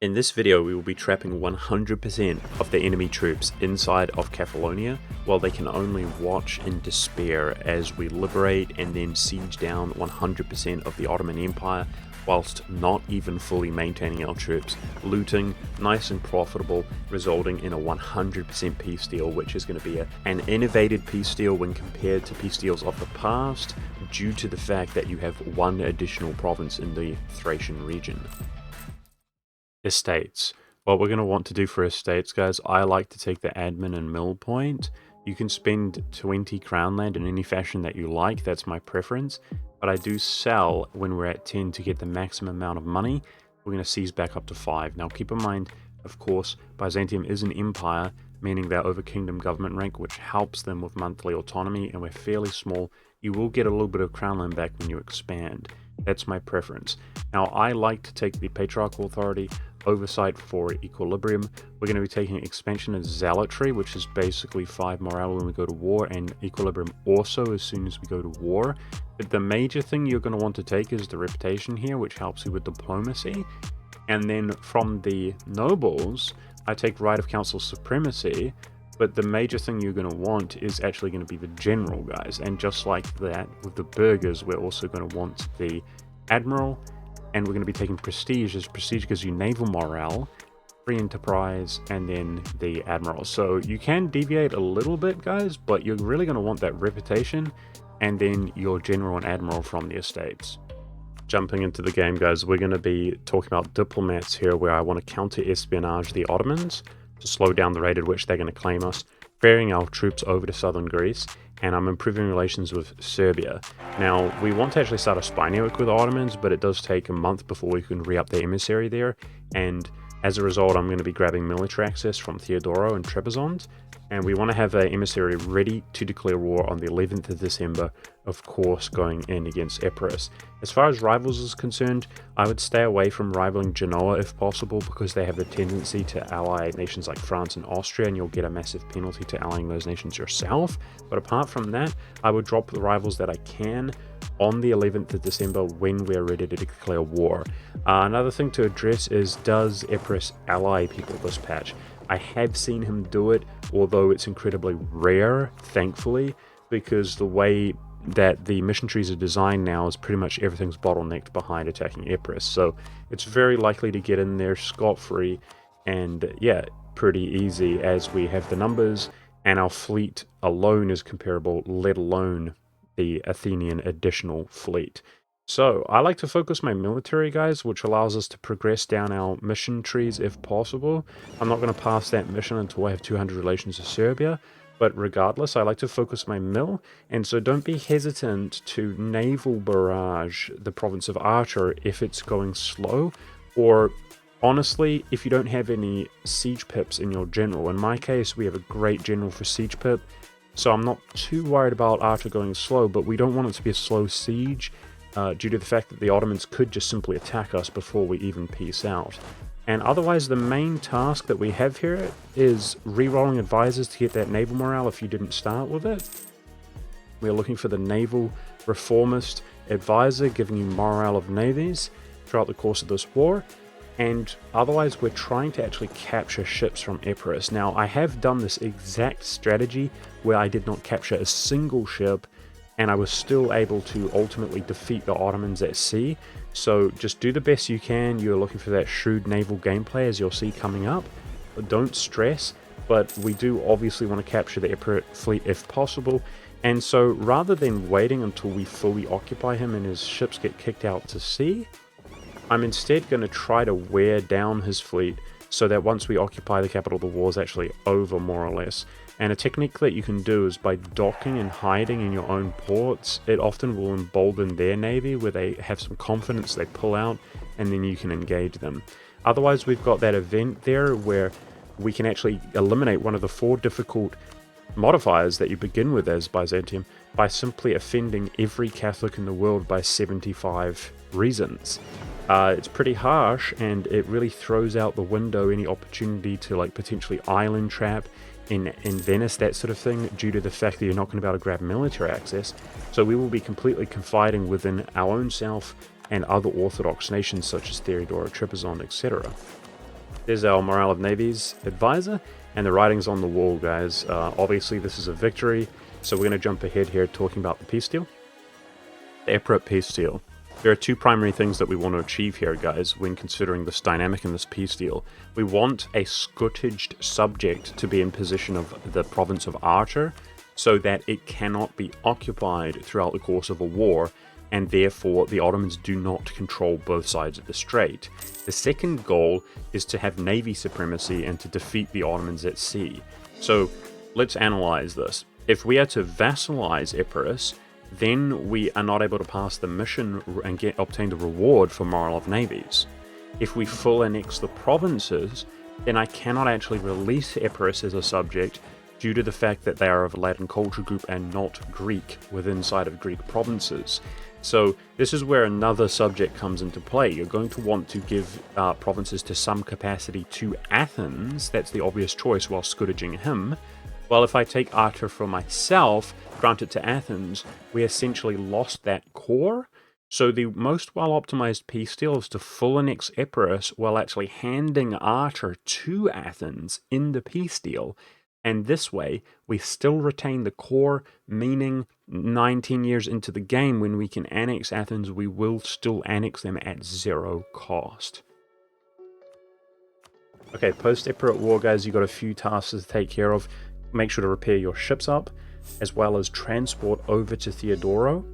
In this video, we will be trapping 100% of the enemy troops inside of Catalonia, while they can only watch in despair as we liberate and then siege down 100% of the Ottoman Empire, whilst not even fully maintaining our troops, looting, nice and profitable, resulting in a 100% peace deal, which is going to be an innovated peace deal when compared to peace deals of the past, due to the fact that you have one additional province in the Thracian region. Estates. What we're going to want to do for estates, guys, I like to take the admin and mill point. You can spend 20 crown land in any fashion that you like, that's my preference, but I do sell when we're at 10 to get the maximum amount of money. We're going to seize back up to 5. Now keep in mind, of course, Byzantium is an empire, meaning they're over kingdom government rank, which helps them with monthly autonomy, and we're fairly small. You will get a little bit of crown land back when you expand. That's my preference. Now I like to take the patriarchal authority, oversight for equilibrium. We're going to be taking expansion and zealotry, which is basically 5 morale when we go to war, and equilibrium also as soon as we go to war. But the major thing you're going to want to take is the reputation here, which helps you with diplomacy. And then from the nobles, I take right of council supremacy, but the major thing you're going to want is actually going to be the general, guys. And just like that with the burghers, we're also going to want the admiral, and we're going to be taking prestige, as prestige gives you naval morale, free enterprise, and then the admiral. So you can deviate a little bit, guys, but you're really going to want that reputation and then your general and admiral from the estates. Jumping into the game, guys, we're going to be talking about diplomats here, where I want to counter-espionage the Ottomans to slow down the rate at which they're going to claim us, ferrying our troops over to southern Greece, and I'm improving relations with Serbia. Now, we want to actually start a spy network with the Ottomans, but it does take a month before we can re-up the emissary there, and as a result, I'm going to be grabbing military access from Theodoro and Trebizond, and we want to have an emissary ready to declare war on the 11th of December, of course, going in against Epirus. As far as rivals is concerned, I would stay away from rivaling Genoa if possible, because they have the tendency to ally nations like France and Austria, and you'll get a massive penalty to allying those nations yourself. But apart from that, I would drop the rivals that I can on the 11th of December when we're ready to declare war. Another thing to address is, does Epirus ally people this patch? I have seen him do it, although it's incredibly rare, thankfully, because the way that the mission trees are designed now is pretty much everything's bottlenecked behind attacking Epirus. So it's very likely to get in there scot-free, and yeah, pretty easy, as we have the numbers and our fleet alone is comparable, let alone the Athenian additional fleet. So I like to focus my military, guys, which allows us to progress down our mission trees if possible. I'm not going to pass that mission until I have 200 relations to Serbia, but regardless, I like to focus my mill, and so don't be hesitant to naval barrage the province of Archer if it's going slow, or honestly, if you don't have any siege pips in your general. In my case, we have a great general for siege pip, so I'm not too worried about Archer going slow, but we don't want it to be a slow siege, due to the fact that the Ottomans could just simply attack us before we even peace out. And otherwise, the main task that we have here is re-rolling advisors to get that naval morale if you didn't start with it. We're looking for the naval reformist advisor, giving you morale of navies throughout the course of this war. And otherwise, we're trying to actually capture ships from Epirus. Now, I have done this exact strategy where I did not capture a single ship, and I was still able to ultimately defeat the Ottomans at sea. So just do the best you can. You're looking for that shrewd naval gameplay, as you'll see coming up. But don't stress, but we do obviously want to capture the Epirote fleet if possible. And so rather than waiting until we fully occupy him and his ships get kicked out to sea, I'm instead going to try to wear down his fleet so that once we occupy the capital, the war is actually over, more or less. And a technique that you can do is by docking and hiding in your own ports. It often will embolden their navy, where they have some confidence, they pull out, and then you can engage them. Otherwise, we've got that event there where we can actually eliminate one of the 4 difficult modifiers that you begin with as Byzantium by simply offending every Catholic in the world by 75 reasons. It's pretty harsh, and it really throws out the window any opportunity to like potentially island trap in Venice, that sort of thing, due to the fact that you're not going to be able to grab military access. So we will be completely confiding within our own self and other Orthodox nations such as Theodora, Trebizond, etc. There's our Morale of Navies advisor, and the writing's on the wall, guys. Obviously, this is a victory, so we're going to jump ahead here talking about the peace deal. The Epirote peace deal. There are two primary things that we want to achieve here, guys, when considering this dynamic in this peace deal. We want a scourged subject to be in possession of the province of Archer, so that it cannot be occupied throughout the course of a war, and therefore the Ottomans do not control both sides of the strait. The second goal is to have navy supremacy and to defeat the Ottomans at sea. So let's analyze this. If we are to vassalize Epirus, then we are not able to pass the mission and obtain the reward for Morale of Navies. If we full annex the provinces, then I cannot actually release Epirus as a subject due to the fact that they are of a Latin culture group and not Greek within side of Greek provinces. So this is where another subject comes into play. You're going to want to give provinces to some capacity to Athens. That's the obvious choice while scourging him. Well, if I take Archer for myself, grant it to Athens, we essentially lost that core. So the most well-optimized peace deal is to full annex Epirus while actually handing Archer to Athens in the peace deal. And this way, we still retain the core, meaning 19 years into the game, when we can annex Athens, we will still annex them at 0 cost. Okay, post-Epirote War, guys, you've got a few tasks to take care of. Make sure to repair your ships up, as well as transport over to Theodoro.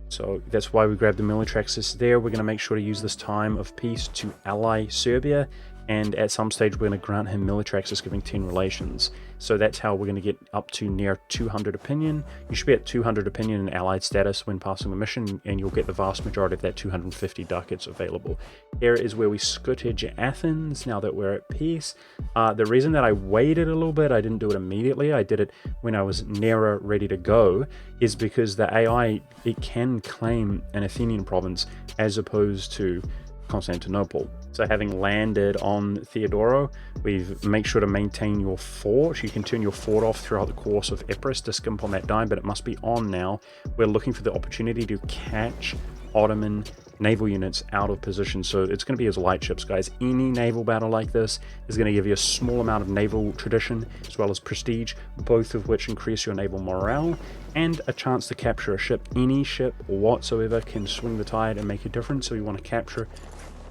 So that's why we grabbed the military access there. We're going to make sure to use this time of peace to ally Serbia, and at some stage we're going to grant him military access, giving 10 relations. So that's how we're going to get up to near 200 opinion. You should be at 200 opinion in allied status when passing the mission, and you'll get the vast majority of that 250 ducats available. Here is where we scourge Athens now that we're at peace. The reason that I waited a little bit, I didn't do it immediately, I did it when I was nearer ready to go, is because the AI, it can claim an Athenian province as opposed to Constantinople. So having landed on Theodoro, we've make sure to maintain your fort. You can turn your fort off throughout the course of Epirus to skimp on that dime, but it must be on now. We're looking for the opportunity to catch Ottoman naval units out of position. So it's going to be as light ships, guys. Any naval battle like this is going to give you a small amount of naval tradition as well as prestige, both of which increase your naval morale and a chance to capture a ship. Any ship whatsoever can swing the tide and make a difference. So you want to capture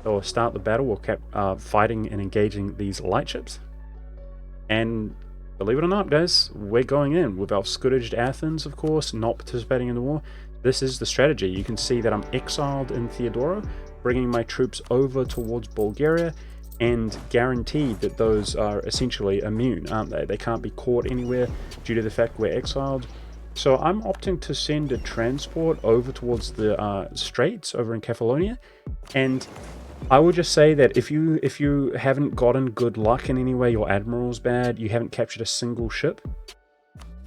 or start the battle or fighting and engaging these light ships. And believe it or not, guys, we're going in with our scourged Athens, of course, not participating in the war. This is the strategy. You can see that I'm exiled in Theodoro, bringing my troops over towards Bulgaria, and guaranteed that those are essentially immune, aren't they? They can't be caught anywhere due to the fact we're exiled. So I'm opting to send a transport over towards the straits over in Kefalonia, and I would just say that if you haven't gotten good luck in any way, your admiral's bad, you haven't captured a single ship,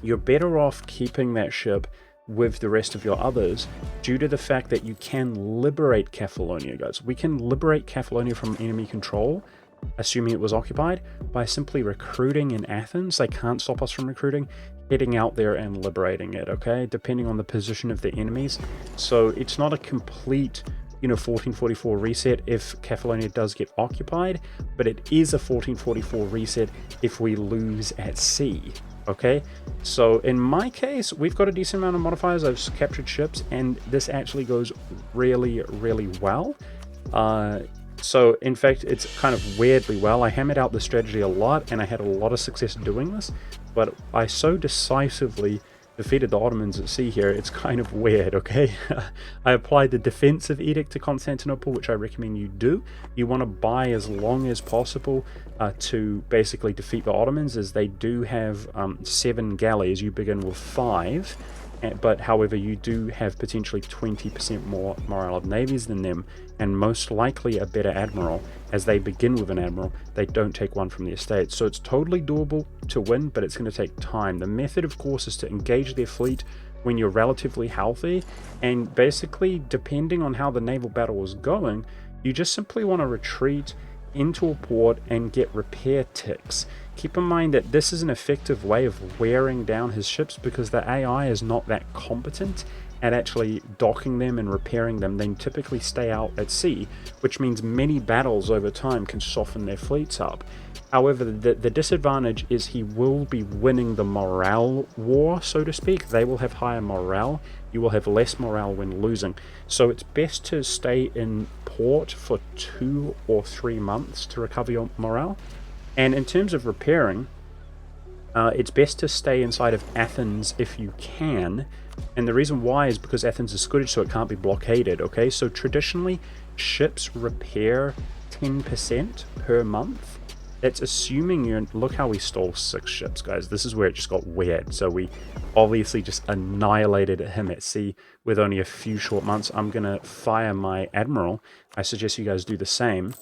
you're better off keeping that ship with the rest of your others due to the fact that you can liberate Kefalonia, guys. We can liberate Kefalonia from enemy control, assuming it was occupied, by simply recruiting in Athens. They can't stop us from recruiting, heading out there and liberating it, okay, depending on the position of the enemies. So it's not a complete 1444 reset if Kefalonia does get occupied, but it is a 1444 reset if we lose at sea, okay? So in my case, we've got a decent amount of modifiers. I've captured ships, and this actually goes really, really well. So in fact, it's kind of weirdly well. I hammered out the strategy a lot, and I had a lot of success doing this, but I so decisively defeated the Ottomans at sea here, it's kind of weird, okay? I applied the defensive edict to Constantinople, which I recommend you do. You want to buy as long as possible to basically defeat the Ottomans, as they do have 7 galleys. You begin with 5, but however you do have potentially 20% more morale of navies than them, and most likely a better admiral, as they begin with an admiral. They don't take one from the estates. So it's totally doable to win, but it's going to take time. The method, of course, is to engage their fleet when you're relatively healthy, and basically, depending on how the naval battle is going, you just simply want to retreat into a port and get repair ticks. Keep in mind that this is an effective way of wearing down his ships because the AI is not that competent at actually docking them and repairing them, they typically stay out at sea, which means many battles over time can soften their fleets up. However, the disadvantage is he will be winning the morale war, so to speak. They will have higher morale. You will have less morale when losing. So it's best to stay in port for 2 or 3 months to recover your morale. And in terms of repairing, it's best to stay inside of Athens if you can. And the reason why is because Athens is Scottish, so it can't be blockaded, okay? So traditionally, ships repair 10% per month. That's assuming you're... Look how we stole 6 ships, guys. This is where it just got weird. So we obviously just annihilated him at sea with only a few short months. I'm going to fire my admiral. I suggest you guys do the same.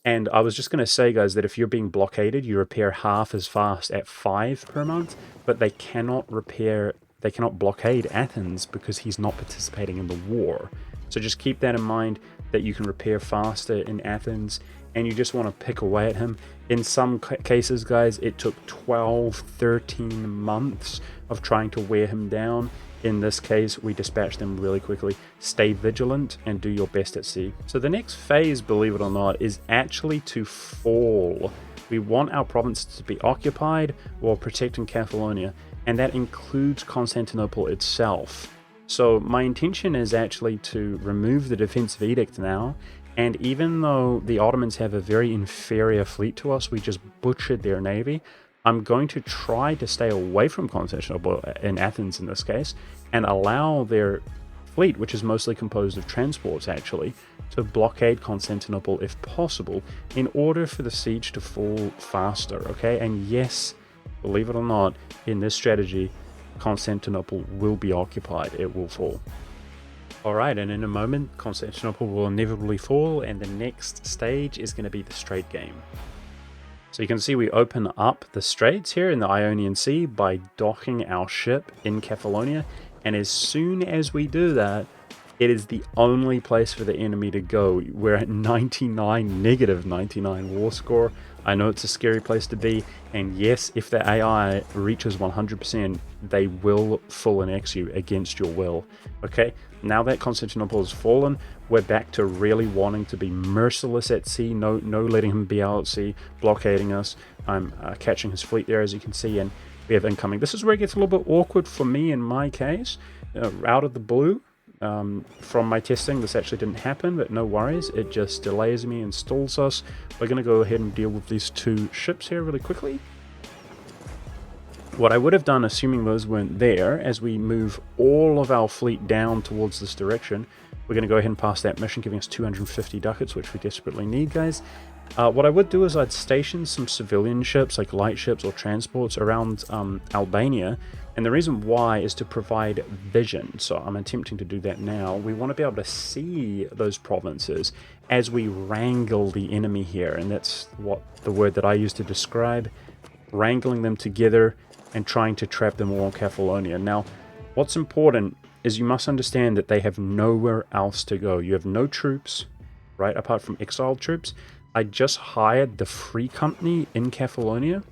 And I was just going to say, guys, that if you're being blockaded, you repair half as fast at 5 per month, but they cannot blockade Athens because he's not participating in the war. So just keep that in mind, that you can repair faster in Athens, and you just want to pick away at him. In some cases, guys, it took 12, 13 months of trying to wear him down. In this case, we dispatched them really quickly. Stay vigilant and do your best at sea. So the next phase, believe it or not, is actually to fall. We want our provinces to be occupied while protecting Catalonia, and that includes Constantinople itself. So my intention is actually to remove the defensive edict now, and even though the Ottomans have a very inferior fleet to us, we just butchered their navy, I'm going to try to stay away from Constantinople, in Athens in this case, and allow their fleet, which is mostly composed of transports actually, to blockade Constantinople if possible, in order for the siege to fall faster, okay? And yes, believe it or not, in this strategy, Constantinople will be occupied, it will fall. Alright, and in a moment, Constantinople will inevitably fall, and the next stage is going to be the Strait game. So you can see we open up the straits here in the Ionian Sea by docking our ship in Catalonia, and as soon as we do that, it is the only place for the enemy to go. We're at negative 99 war score. I know it's a scary place to be, and yes, if the AI reaches 100%, they will full annex you against your will. Okay, now that Constantinople has fallen, we're back to really wanting to be merciless at sea, no letting him be out at sea, blockading us. I'm catching his fleet there, as you can see, and we have incoming. This is where it gets a little bit awkward for me in my case. Out of the blue, from my testing, this actually didn't happen, but no worries, it just delays me and stalls us. We're going to go ahead and deal with these 2 ships here really quickly. What I would have done, assuming those weren't there, as we move all of our fleet down towards this direction, we're going to go ahead and pass that mission, giving us 250 ducats, which we desperately need, guys. What I would do is I'd station some civilian ships, like light ships or transports, around Albania, and the reason why is to provide vision. So I'm attempting to do that now. We want to be able to see those provinces as we wrangle the enemy here, and that's what the word that I use to describe, wrangling them together and trying to trap them all in Catalonia. Now, what's important is you must understand that they have nowhere else to go. You have no troops, right, apart from exiled troops. I just hired the Free Company in Catalonia,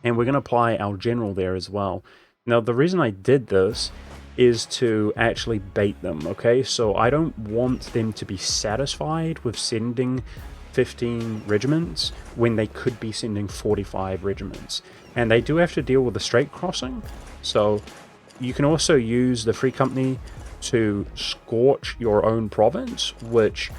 and we're going to apply our general there as well. Now, the reason I did this is to actually bait them, okay? So I don't want them to be satisfied with sending 15 regiments when they could be sending 45 regiments. And they do have to deal with the strait crossing, so you can also use the Free Company to scorch your own province, which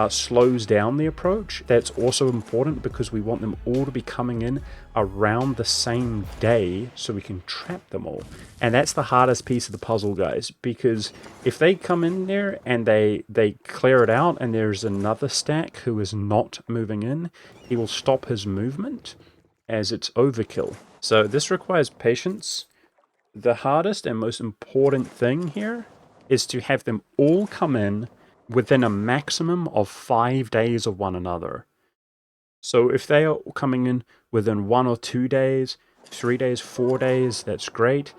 slows down the approach. That's also important because we want them all to be coming in around the same day so we can trap them all. And that's the hardest piece of the puzzle, guys, because if they come in there and they clear it out and there's another stack who is not moving in, he will stop his movement as it's overkill. So this requires patience. The hardest and most important thing here is to have them all come in within a maximum of 5 days of one another. So if they are coming in within 1 or 2 days, 3 days, 4 days, that's great.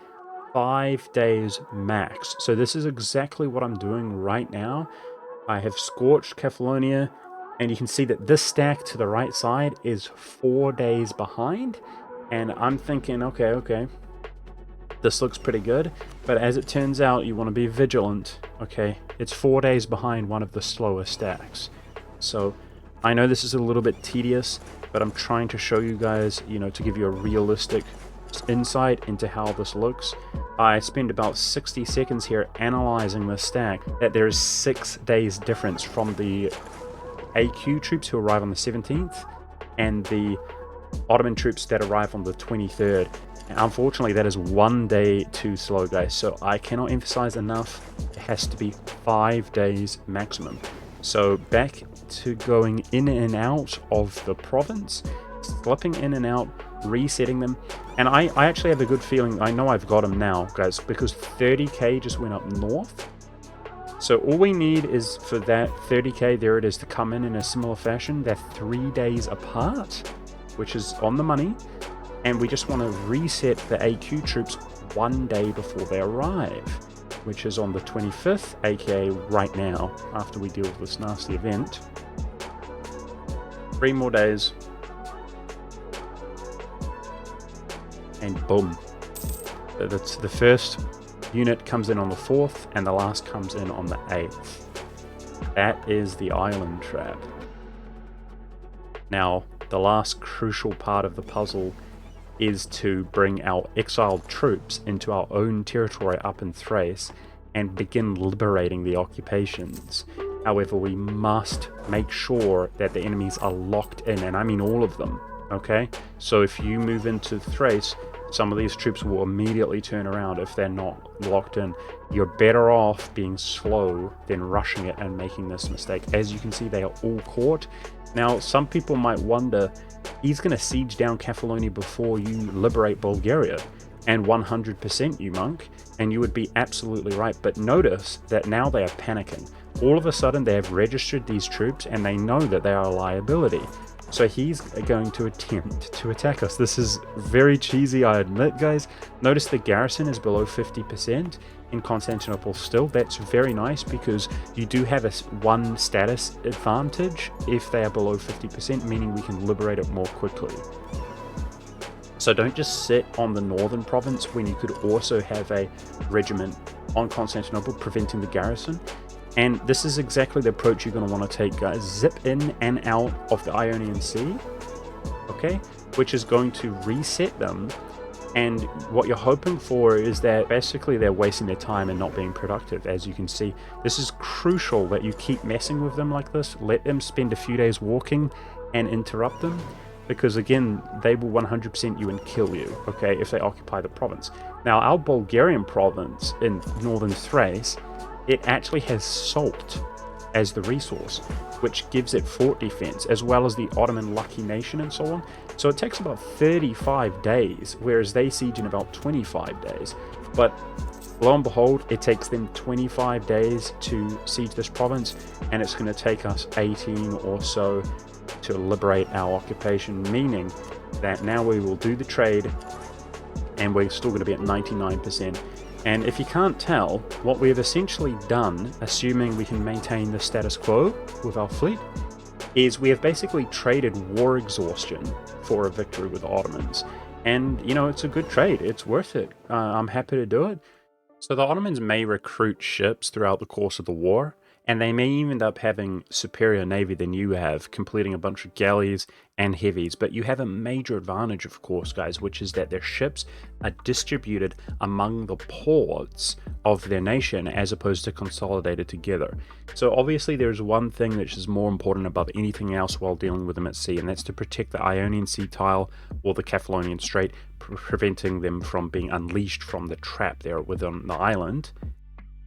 5 days max. So this is exactly what I'm doing right now. I have scorched Catalonia, and you can see that this stack to the right side is 4 days behind. And I'm thinking, okay, This looks pretty good, but as it turns out, you want to be vigilant, okay? It's 4 days behind one of the slower stacks. So I know this is a little bit tedious, but I'm trying to show you guys, you know, to give you a realistic insight into how this looks. I spent about 60 seconds here analyzing this stack, that there is 6 days difference from the AQ troops who arrive on the 17th and the Ottoman troops that arrive on the 23rd. Unfortunately, that is 1 day too slow, guys, so I cannot emphasize enough, it has to be 5 days maximum. So back to going in and out of the province, slipping in and out, resetting them, and I actually have a good feeling, I know I've got them now, guys, because 30k just went up north. So all we need is for that 30k, there it is, to come in a similar fashion. They're 3 days apart, which is on the money. And we just want to reset the AQ troops 1 day before they arrive, which is on the 25th, aka right now, after we deal with this nasty event. 3 more days. And boom. The first unit comes in on the 4th, and the last comes in on the 8th. That is the island trap. Now, the last crucial part of the puzzle is to bring our exiled troops into our own territory up in Thrace and begin liberating the occupations. However, we must make sure that the enemies are locked in, and I mean all of them, okay? So if you move into Thrace, some of these troops will immediately turn around if they're not locked in. You're better off being slow than rushing it and making this mistake. As you can see, they are all caught. Now, some people might wonder, he's going to siege down Catalonia before you liberate Bulgaria, and 100% you, monk, and you would be absolutely right. But notice that now they are panicking. All of a sudden they have registered these troops and they know that they are a liability. So he's going to attempt to attack us. This is very cheesy, I admit, guys. Notice the garrison is below 50% in Constantinople still. That's very nice because you do have a 1 status advantage if they are below 50%, meaning we can liberate it more quickly. So don't just sit on the northern province when you could also have a regiment on Constantinople preventing the garrison. And this is exactly the approach you're going to want to take, guys. Zip in and out of the Ionian Sea, okay, which is going to reset them. And what you're hoping for is that basically they're wasting their time and not being productive. As you can see, this is crucial that you keep messing with them like this. Let them spend a few days walking and interrupt them, because again, they will 100% you and kill you, okay, if they occupy the province. Now, our Bulgarian province in northern Thrace, it actually has salt as the resource, which gives it fort defense, as well as the Ottoman Lucky Nation and so on. So it takes about 35 days, whereas they siege in about 25 days. But lo and behold, it takes them 25 days to siege this province, and it's going to take us 18 or so to liberate our occupation, meaning that now we will do the trade, and we're still going to be at 99%. And if you can't tell, what we have essentially done, assuming we can maintain the status quo with our fleet, is we have basically traded war exhaustion for a victory with the Ottomans. And, you know, it's a good trade. It's worth it. I'm happy to do it. So the Ottomans may recruit ships throughout the course of the war, and they may even end up having superior navy than you have, completing a bunch of galleys and heavies. But you have a major advantage, of course, guys, which is that their ships are distributed among the ports of their nation as opposed to consolidated together. So obviously there's one thing which is more important above anything else while dealing with them at sea, and that's to protect the Ionian Sea tile or the Cathalonian Strait, preventing them from being unleashed from the trap there within the island.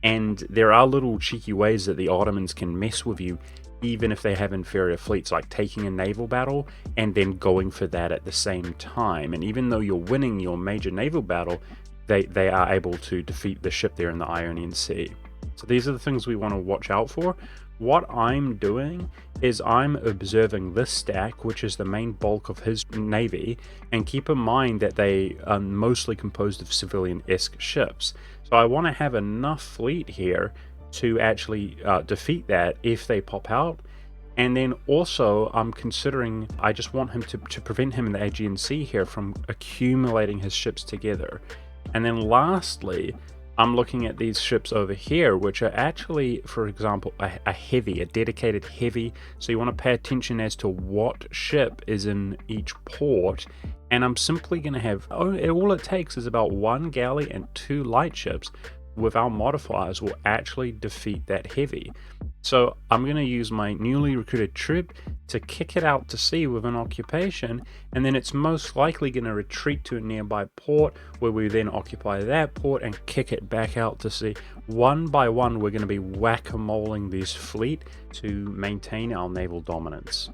And there are little cheeky ways that the Ottomans can mess with you, even if they have inferior fleets, like taking a naval battle and then going for that at the same time. And even though you're winning your major naval battle, they are able to defeat the ship there in the Ionian Sea. So these are the things we want to watch out for. What I'm doing is I'm observing this stack, which is the main bulk of his navy, and keep in mind that they are mostly composed of civilian-esque ships. So I want to have enough fleet here to actually defeat that if they pop out. And then also I'm considering, I just want him to prevent him in the Aegean Sea here from accumulating his ships together. And then lastly, I'm looking at these ships over here, which are actually, for example, a heavy, a dedicated heavy. So you want to pay attention as to what ship is in each port. And I'm simply going to have, all it takes is about 1 galley and 2 light ships with our modifiers will actually defeat that heavy. So I'm going to use my newly recruited troop to kick it out to sea with an occupation, and then it's most likely going to retreat to a nearby port where we then occupy that port and kick it back out to sea. One by one, we're going to be whack-a-moling this fleet to maintain our naval dominance.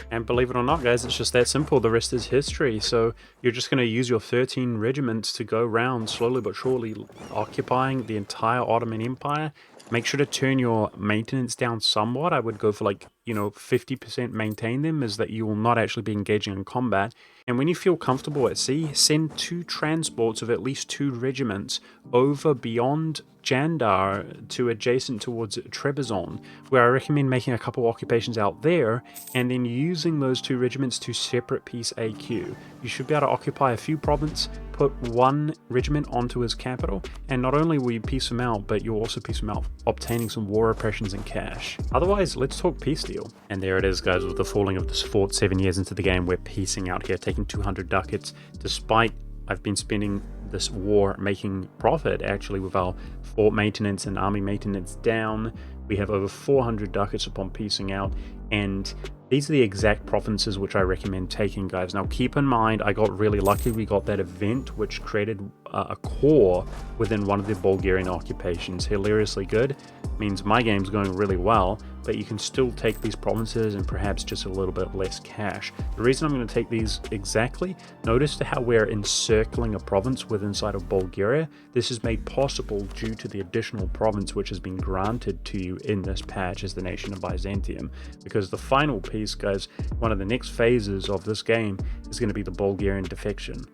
And believe it or not, guys, it's just that simple. The rest is history. So you're just going to use your 13 regiments to go around slowly but surely occupying the entire Ottoman Empire. Make sure to turn your maintenance down somewhat. I would go for 50% maintain them, is that you will not actually be engaging in combat. And when you feel comfortable at sea, send 2 transports of at least 2 regiments over beyond Jandar to adjacent towards Trebizond, where I recommend making a couple occupations out there and then using those 2 regiments to separate peace AQ. You should be able to occupy a few provinces, put 1 regiment onto his capital, and not only will you peace him out, but you'll also peace him out, obtaining some war oppressions and cash. Otherwise, let's talk peace deal. And there it is, guys, with the falling of this fort 7 years into the game. We're piecing out here, taking 200 ducats, despite I've been spending this war making profit actually with our fort maintenance and army maintenance down. We have over 400 ducats upon piecing out, and these are the exact provinces which I recommend taking, guys. Now keep in mind, I got really lucky. We got that event which created a core within one of the Bulgarian occupations. Hilariously good. Means my game's going really well, but you can still take these provinces and perhaps just a little bit less cash. The reason I'm going to take these exactly, notice how we're encircling a province within inside of Bulgaria. This is made possible due to the additional province which has been granted to you in this patch as the nation of Byzantium, because the final piece, guys, one of the next phases of this game is going to be the Bulgarian defection.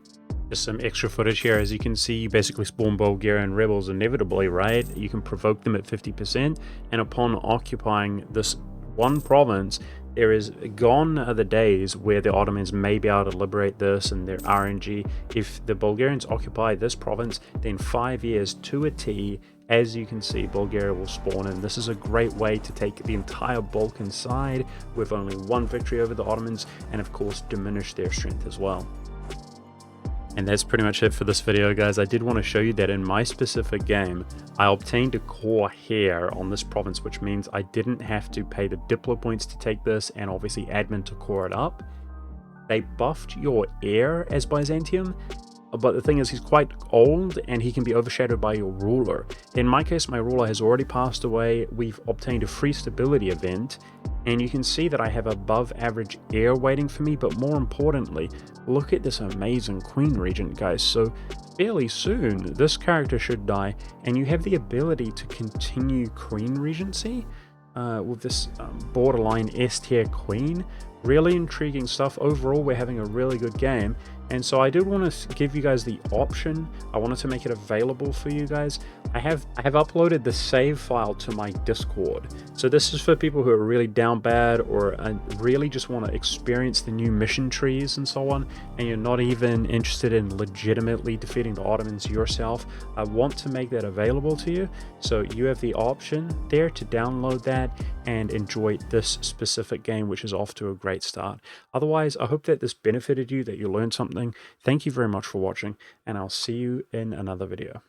Just some extra footage here. As you can see, you basically spawn Bulgarian rebels inevitably, right? You can provoke them at 50%, and upon occupying this one province, there is gone are the days where the Ottomans may be able to liberate this and their RNG. If the Bulgarians occupy this province, then 5 years to a T, as you can see, Bulgaria will spawn in. This is a great way to take the entire Balkan side with only 1 victory over the Ottomans, and of course diminish their strength as well. And that's pretty much it for this video, guys. I did want to show you that in my specific game, I obtained a core here on this province, which means I didn't have to pay the Diplo points to take this and obviously admin to core it up. They buffed your heir as Byzantium, but the thing is he's quite old and he can be overshadowed by your ruler. In my case, my ruler has already passed away. We've obtained a free stability event, and you can see that I have above average heir waiting for me, but more importantly, look at this amazing queen regent, guys. So fairly soon this character should die, and you have the ability to continue queen regency with this borderline S tier queen. Really intriguing stuff. Overall, we're having a really good game, and so I did want to give you guys the option. I wanted to make it available for you guys. I have uploaded the save file to my Discord, so this is for people who are really down bad or really just want to experience the new mission trees and so on, and you're not even interested in legitimately defeating the Ottomans yourself. I want to make that available to you, so you have the option there to download that and enjoy this specific game, which is off to a great start. Otherwise, I hope that this benefited you, that you learned something. Thank you very much for watching, and I'll see you in another video.